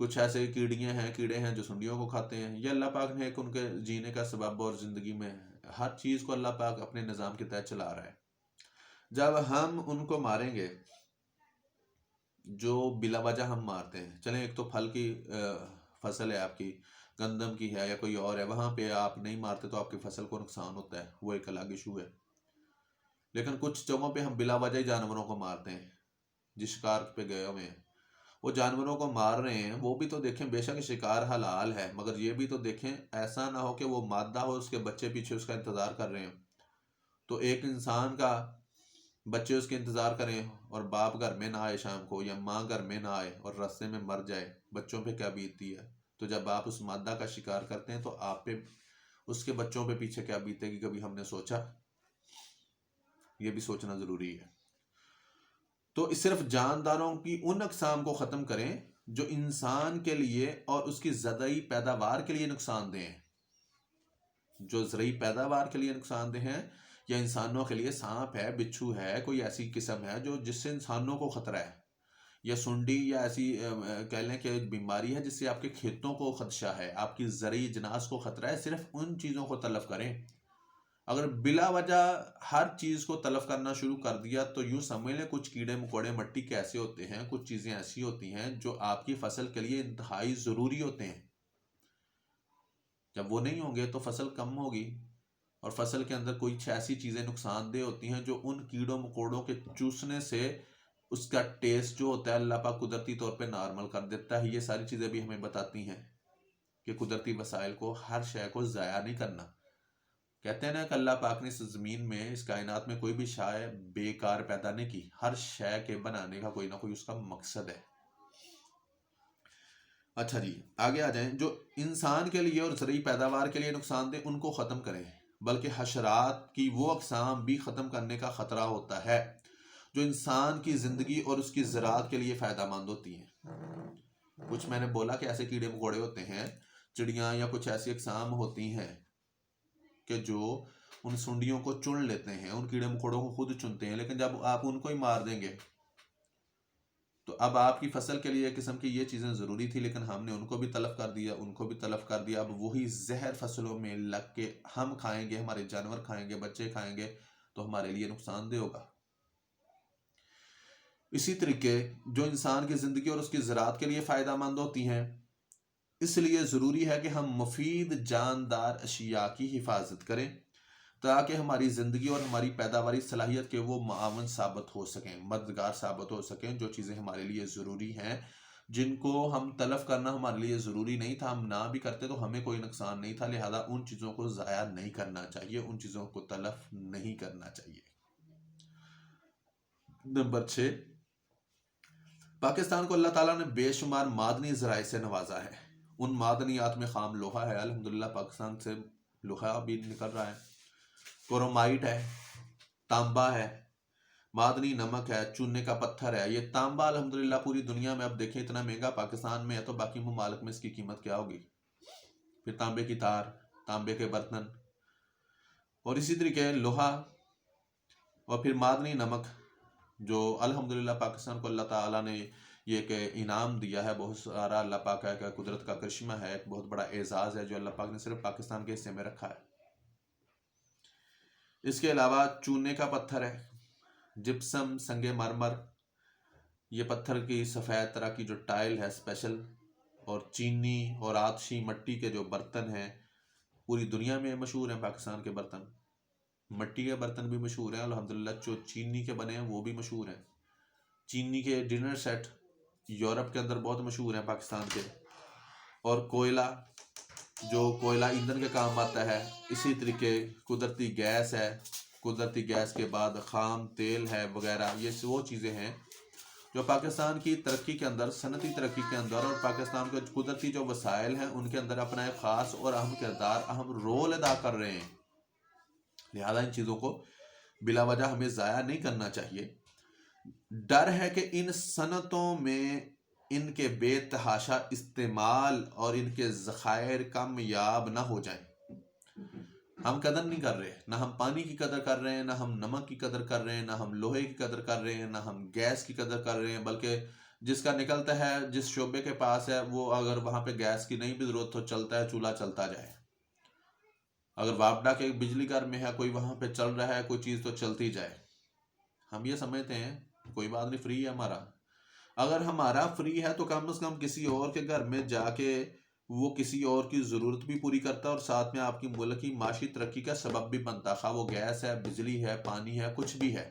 کچھ ایسے کیڑے ہیں جو سنڈیوں کو کھاتے ہیں. یہ اللہ پاک نے ایک ان کے جینے کا سبب اور زندگی میں ہر چیز کو اللہ پاک اپنے نظام کے تحت چلا رہا ہے. جب ہم ان کو ماریں گے جو بلا وجہ ہم مارتے ہیں، چلیں ایک تو پھل کی فصل ہے آپ کی، گندم کی ہے یا کوئی اور ہے، وہاں پہ آپ نہیں مارتے تو آپ کی فصل کو نقصان ہوتا ہے، وہ ایک الگ ایشو ہے. لیکن کچھ جگہوں پہ ہم بلا وجہ ہی جانوروں کو مارتے ہیں. جس شکار پہ گئے ہوئے ہیں وہ جانوروں کو مار رہے ہیں، وہ بھی تو دیکھیں، بے شک شکار حلال ہے، مگر یہ بھی تو دیکھیں ایسا نہ ہو کہ وہ مادہ ہو، اس کے بچے پیچھے اس کا انتظار کر رہے ہیں. تو ایک انسان کا بچے اس کے انتظار کریں اور باپ گھر میں نہ آئے شام کو، یا ماں گھر میں نہ آئے اور راستے میں مر جائے، بچوں پہ کیا بیتتی ہے. تو جب آپ اس مادہ کا شکار کرتے ہیں تو آپ پہ، اس کے بچوں پہ پیچھے کیا بیتے گی، کبھی ہم نے سوچا؟ یہ بھی سوچنا ضروری ہے. تو صرف جانداروں کی ان اقسام کو ختم کریں جو انسان کے لیے اور اس کی زرعی پیداوار کے لیے نقصان دہ ہیں. جو زرعی پیداوار کے لیے نقصان دہ ہیں، یا انسانوں کے لیے سانپ ہے، بچھو ہے، کوئی ایسی قسم ہے جس سے انسانوں کو خطرہ ہے، یا سنڈی، یا ایسی کہہ لیں کہ بیماری ہے جس سے آپ کے کھیتوں کو خدشہ ہے، آپ کی زرعی جناس کو خطرہ ہے، صرف ان چیزوں کو تلف کریں. اگر بلا وجہ ہر چیز کو تلف کرنا شروع کر دیا تو یوں سمجھ لیں کچھ کیڑے مکوڑے مٹی کے ایسے ہوتے ہیں، کچھ چیزیں ایسی ہوتی ہیں جو آپ کی فصل کے لیے انتہائی ضروری ہوتے ہیں. جب وہ نہیں ہوں گے تو فصل کم ہوگی، اور فصل کے اندر کوئی ایسی چیزیں نقصان دہ ہوتی ہیں جو ان کیڑوں مکوڑوں کے چوسنے سے اس کا ٹیسٹ جو ہوتا ہے اللہ پاک قدرتی طور پہ نارمل کر دیتا ہے. یہ ساری چیزیں بھی ہمیں بتاتی ہیں کہ قدرتی وسائل کو، ہر شے کو ضائع نہیں کرنا. کہتے ہیں نا کہ اللہ پاک نے اس زمین میں، اس کائنات میں کوئی بھی شے بیکار پیدا نہیں کی، ہر شے کے بنانے کا کوئی نہ کوئی اس کا مقصد ہے. اچھا جی، آگے آ جائیں. جو انسان کے لیے اور زرعی پیداوار کے لیے نقصان دہ ان کو ختم کریں، بلکہ حشرات کی وہ اقسام بھی ختم کرنے کا خطرہ ہوتا ہے جو انسان کی زندگی اور اس کی زراعت کے لیے فائدہ مند ہوتی ہیں. کچھ میں نے بولا کہ ایسے کیڑے مکوڑے ہوتے ہیں، چڑیاں یا کچھ ایسی اقسام ہوتی ہیں کہ جو ان سنڈیوں کو چن لیتے ہیں، ان کیڑے مکوڑوں کو خود چنتے ہیں. لیکن جب آپ ان کو ہی مار دیں گے تو اب آپ کی فصل کے لیے ایک قسم کی یہ چیزیں ضروری تھی، لیکن ہم نے ان کو بھی تلف کر دیا، ان کو بھی تلف کر دیا. اب وہی زہر فصلوں میں لگ کے ہم کھائیں گے، ہمارے جانور کھائیں گے، بچے کھائیں گے، تو ہمارے لیے نقصان دہ ہوگا. اسی طریقے جو انسان کی زندگی اور اس کی زراعت کے لیے فائدہ مند ہوتی ہیں، اس لیے ضروری ہے کہ ہم مفید جاندار اشیاء کی حفاظت کریں تاکہ ہماری زندگی اور ہماری پیداواری صلاحیت کے وہ معاون ثابت ہو سکیں، مددگار ثابت ہو سکیں. جو چیزیں ہمارے لیے ضروری ہیں، جن کو ہم تلف کرنا ہمارے لیے ضروری نہیں تھا، ہم نہ بھی کرتے تو ہمیں کوئی نقصان نہیں تھا، لہذا ان چیزوں کو ضائع نہیں کرنا چاہیے، ان چیزوں کو تلف نہیں کرنا چاہیے. نمبر 6، پاکستان کو اللہ تعالیٰ نے بے شمار معدنی ذرائع سے نوازا ہے. ان معدنیات میں خام لوہا ہے، الحمدللہ پاکستان سے لوہا بھی نکل رہا ہے، کرومائٹ ہے، تانبا ہے، معدنی نمک ہے، چونے کا پتھر ہے. یہ تانبا الحمدللہ پوری دنیا میں اب دیکھیں اتنا مہنگا پاکستان میں ہے تو باقی ممالک میں اس کی قیمت کیا ہوگی. پھر تانبے کی تار، تانبے کے برتن، اور اسی طریقے لوہا، اور پھر معدنی نمک جو الحمدللہ پاکستان کو اللہ تعالیٰ نے یہ کہ انعام دیا ہے بہت سارا. اللہ پاک کا قدرت کا کرشمہ ہے، ایک بہت بڑا اعزاز ہے جو اللہ پاک نے صرف پاکستان کے حصے میں رکھا ہے. اس کے علاوہ چونے کا پتھر ہے، جپسم، سنگ مرمر، یہ پتھر کی سفید طرح کی جو ٹائل ہے اسپیشل، اور چینی اور آتشی مٹی کے جو برتن ہیں پوری دنیا میں مشہور ہیں. پاکستان کے برتن، مٹی کے برتن بھی مشہور ہیں الحمدللہ. جو چینی کے بنے ہیں وہ بھی مشہور ہیں. چینی کے ڈنر سیٹ یورپ کے اندر بہت مشہور ہیں پاکستان کے. اور کوئلہ، جو کوئلہ ایندھن کے کام آتا ہے. اسی طریقے قدرتی گیس ہے، قدرتی گیس کے بعد خام تیل ہے وغیرہ. یہ وہ چیزیں ہیں جو پاکستان کی ترقی کے اندر، صنعتی ترقی کے اندر، اور پاکستان کے قدرتی جو وسائل ہیں ان کے اندر اپنا ایک خاص اور اہم کردار، اہم رول ادا کر رہے ہیں. لہذا ان چیزوں کو بلا وجہ ہمیں ضائع نہیں کرنا چاہیے. ڈر ہے کہ ان صنعتوں میں ان کے بے تحاشا استعمال اور ان کے ذخائر کامیاب نہ ہو جائیں. ہم قدر نہیں کر رہے، نہ ہم پانی کی قدر کر رہے ہیں، نہ ہم نمک کی قدر کر رہے ہیں، نہ ہم لوہے کی قدر کر رہے ہیں، نہ ہم گیس کی قدر کر رہے ہیں، بلکہ جس کا نکلتا ہے جس شعبے کے پاس ہے وہ اگر وہاں پہ گیس کی نہیں بھی ضرورت تو چلتا ہے چولہا چلتا جائے. اگر وابڈا کے بجلی گھر میں ہے کوئی وہاں پہ چل رہا ہے کوئی چیز تو چلتی جائے. ہم یہ سمجھتے ہیں کوئی بات نہیں فری ہے ہمارا. اگر ہمارا فری ہے تو کم از کم کسی اور کے گھر میں جا کے وہ کسی اور کی ضرورت بھی پوری کرتا ہے اور ساتھ میں آپ کی ملک کی معاشی ترقی کا سبب بھی بنتا ہے. خواہ وہ گیس ہے بجلی ہے پانی ہے کچھ بھی ہے.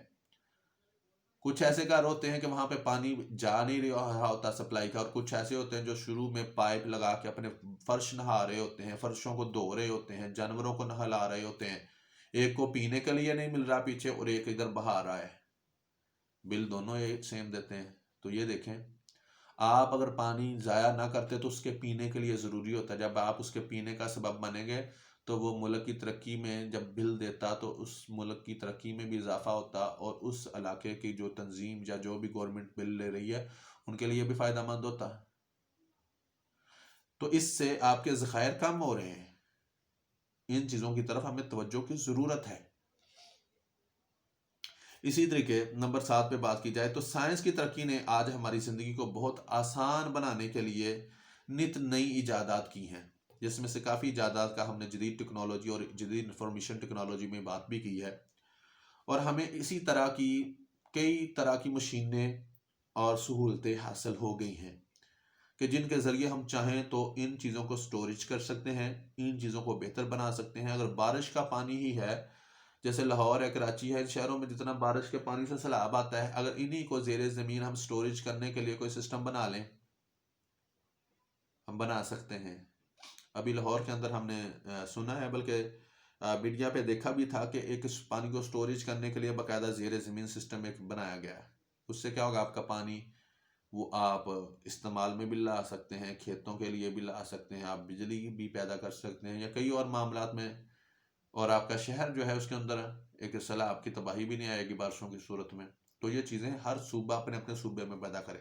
کچھ ایسے گھر ہوتے ہیں کہ وہاں پہ پانی جا نہیں رہا ہوتا سپلائی کا، اور کچھ ایسے ہوتے ہیں جو شروع میں پائپ لگا کے اپنے فرش نہا رہے ہوتے ہیں، فرشوں کو دھو رہے ہوتے ہیں، جانوروں کو نہلا رہے ہوتے ہیں. ایک کو پینے کے لیے نہیں مل رہا پیچھے اور ایک ادھر بہا رہا ہے. بل دونوں ایک سیم دیتے ہیں. تو یہ دیکھیں آپ اگر پانی ضائع نہ کرتے تو اس کے پینے کے لیے ضروری ہوتا ہے. جب آپ اس کے پینے کا سبب بنیں گے تو وہ ملک کی ترقی میں جب بل دیتا تو اس ملک کی ترقی میں بھی اضافہ ہوتا اور اس علاقے کی جو تنظیم یا جو بھی گورنمنٹ بل لے رہی ہے ان کے لیے بھی فائدہ مند ہوتا. تو اس سے آپ کے ذخائر کم ہو رہے ہیں. ان چیزوں کی طرف ہمیں توجہ کی ضرورت ہے. اسی طریقے نمبر 7 پہ بات کی جائے تو سائنس کی ترقی نے آج ہماری زندگی کو بہت آسان بنانے کے لیے نت نئی ایجادات کی ہیں، جس میں سے کافی ایجادات کا ہم نے جدید ٹیکنالوجی اور جدید انفارمیشن ٹیکنالوجی میں بات بھی کی ہے. اور ہمیں اسی طرح کی کئی طرح کی مشینیں اور سہولتیں حاصل ہو گئی ہیں کہ جن کے ذریعے ہم چاہیں تو ان چیزوں کو سٹوریج کر سکتے ہیں، ان چیزوں کو بہتر بنا سکتے ہیں. اگر بارش کا پانی ہی ہے جیسے لاہور ہے کراچی ہے، شہروں میں جتنا بارش کے پانی سے سیلاب آتا ہے، اگر انہی کو زیر زمین ہم سٹوریج کرنے کے لیے کوئی سسٹم بنا لیں ہم بنا سکتے ہیں. ابھی لاہور کے اندر ہم نے سنا ہے بلکہ میڈیا پہ دیکھا بھی تھا کہ ایک اس پانی کو سٹوریج کرنے کے لیے باقاعدہ زیر زمین سسٹم ایک بنایا گیا ہے. اس سے کیا ہوگا آپ کا پانی وہ آپ استعمال میں بھی لا سکتے ہیں، کھیتوں کے لیے بھی لا سکتے ہیں، آپ بجلی بھی پیدا کر سکتے ہیں یا کئی اور معاملات میں. اور آپ کا شہر جو ہے اس کے اندر ایک اصطلاح آپ کی تباہی بھی نہیں آئے گی بارشوں کی صورت میں. تو یہ چیزیں ہر صوبہ اپنے اپنے صوبے میں پیدا کرے،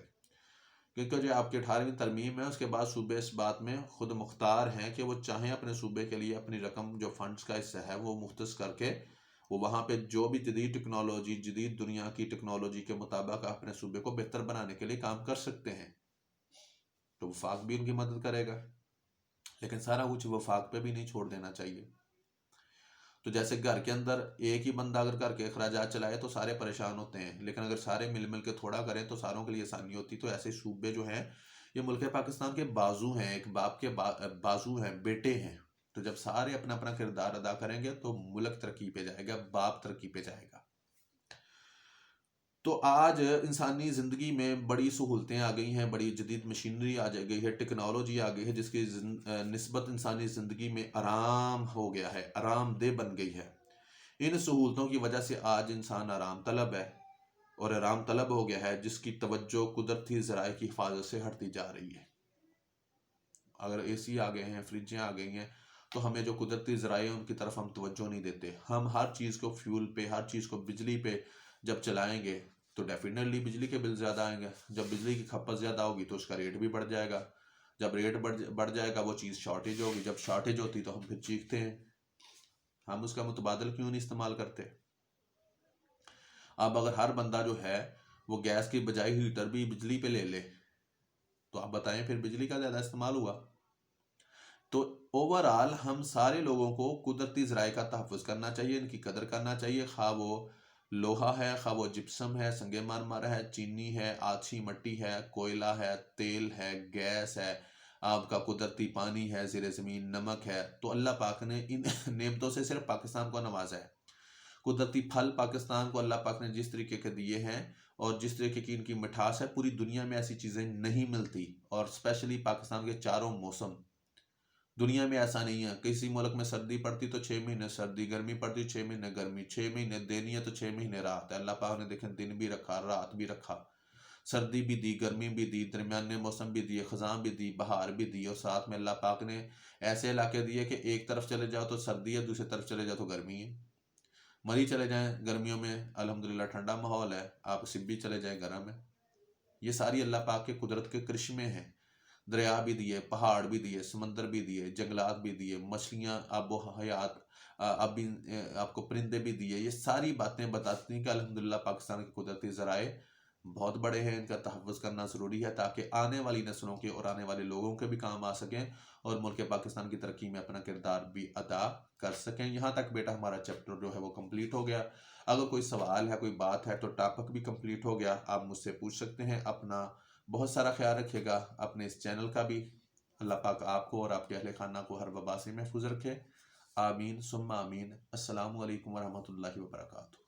کیونکہ جو آپ کی 18ویں ترمیم ہے اس کے بعد صوبے اس بات میں خود مختار ہیں کہ وہ چاہیں اپنے صوبے کے لیے اپنی رقم جو فنڈز کا حصہ ہے وہ مختص کر کے وہ وہاں پہ جو بھی جدید ٹیکنالوجی جدید دنیا کی ٹیکنالوجی کے مطابق اپنے صوبے کو بہتر بنانے کے لیے کام کر سکتے ہیں. تو وفاق بھی ان کی مدد کرے گا، لیکن سارا کچھ وفاق پہ بھی نہیں چھوڑ دینا چاہیے. تو جیسے گھر کے اندر ایک ہی بندہ اگر گھر کے اخراجات چلائے تو سارے پریشان ہوتے ہیں، لیکن اگر سارے مل کے تھوڑا کریں تو ساروں کے لیے آسانی ہوتی. تو ایسے صوبے جو ہیں یہ ملک پاکستان کے بازو ہیں، ایک باپ کے بازو ہیں، بیٹے ہیں. تو جب سارے اپنا اپنا کردار ادا کریں گے تو ملک ترقی پہ جائے گا، باپ ترقی پہ جائے گا. تو آج انسانی زندگی میں بڑی سہولتیں آ گئی ہیں، بڑی جدید مشینری آ گئی ہے، ٹیکنالوجی آ گئی ہے جس کی نسبت انسانی زندگی میں آرام ہو گیا ہے، آرام دہ بن گئی ہے. ان سہولتوں کی وجہ سے آج انسان آرام طلب ہے اور آرام طلب ہو گیا ہے جس کی توجہ قدرتی ذرائع کی حفاظت سے ہٹتی جا رہی ہے. اگر اے سی آ گئے ہیں، فریجیں آ گئی ہیں تو ہمیں جو قدرتی ذرائع ہیں ان کی طرف ہم توجہ نہیں دیتے. ہم ہر چیز کو فیول پہ، ہر چیز کو بجلی پہ جب چلائیں گے تو ڈیفینیٹلی بجلی کے بل زیادہ آئیں گے. جب بجلی کی کھپت زیادہ ہوگی تو اس کا ریٹ بھی بڑھ جائے گا. جب ریٹ بڑھ جائے گا وہ چیز شارٹیج ہوگی. جب شارٹیج ہوتی تو ہم پھر چیختے ہیں. ہم اس کا متبادل کیوں نہیں استعمال کرتے؟ اب اگر ہر بندہ جو ہے وہ گیس کی بجائے ہیٹر بھی بجلی پہ لے لے تو آپ بتائیں پھر بجلی کا زیادہ استعمال ہوا. تو اوورآل ہم سارے لوگوں کو قدرتی ذرائع کا تحفظ کرنا چاہیے، ان کی قدر کرنا چاہیے. خواہ وہ لوہا ہے، خواہ وہ جپسم ہے، سنگ مرمر ہے، چینی ہے، آچھی مٹی ہے، کوئلہ ہے، تیل ہے، گیس ہے، آپ کا قدرتی پانی ہے، زیر زمین نمک ہے. تو اللہ پاک نے ان نعمتوں سے صرف پاکستان کو نوازا ہے. قدرتی پھل پاکستان کو اللہ پاک نے جس طریقے کے دیے ہیں اور جس طریقے کی ان کی مٹھاس ہے پوری دنیا میں ایسی چیزیں نہیں ملتی. اور اسپیشلی پاکستان کے چاروں موسم دنیا میں ایسا نہیں ہے. کسی ملک میں سردی پڑتی تو 6 مہینے سردی، گرمی پڑتی 6 مہینے گرمی، 6 مہینے دینی ہے تو 6 مہینے رات ہے. اللہ پاک نے دیکھیں دن بھی رکھا، رات بھی رکھا، سردی بھی دی، گرمی بھی دی، درمیانے موسم بھی دیے، خزاں بھی دی، بہار بھی دی. اور ساتھ میں اللہ پاک نے ایسے علاقے دیے کہ ایک طرف چلے جاؤ تو سردی ہے، دوسری طرف چلے جاؤ تو گرمی ہے. مری چلے جائیں گرمیوں میں الحمدللہ ٹھنڈا ماحول ہے، آپ سبی چلے جائیں گرم ہے. یہ ساری اللہ پاک کے قدرت کے کرشمے ہیں. دریا بھی دیے، پہاڑ بھی دیے، سمندر بھی دیے، جنگلات بھی دیے، مچھلیاں، آب و حیات، اب آپ کو پرندے بھی دیے. یہ ساری باتیں بتاتی ہیں کہ الحمدللہ پاکستان کے قدرتی ذرائع بہت بڑے ہیں، ان کا تحفظ کرنا ضروری ہے تاکہ آنے والی نسلوں کے اور آنے والے لوگوں کے بھی کام آ سکیں اور ملک پاکستان کی ترقی میں اپنا کردار بھی ادا کر سکیں۔ یہاں تک بیٹا ہمارا چیپٹر جو ہے وہ کمپلیٹ ہو گیا۔ اگر کوئی سوال ہے، کوئی بات ہے تو ٹاپک بھی کمپلیٹ ہو گیا، آپ مجھ سے پوچھ سکتے ہیں۔ اپنا بہت سارا خیال رکھیے گا، اپنے اس چینل کا بھی۔ اللہ پاک آپ کو اور آپ کے اہل خانہ کو ہر وبا سے محفوظ رکھے، آمین ثم آمین۔ السلام علیکم ورحمۃ اللہ وبرکاتہ۔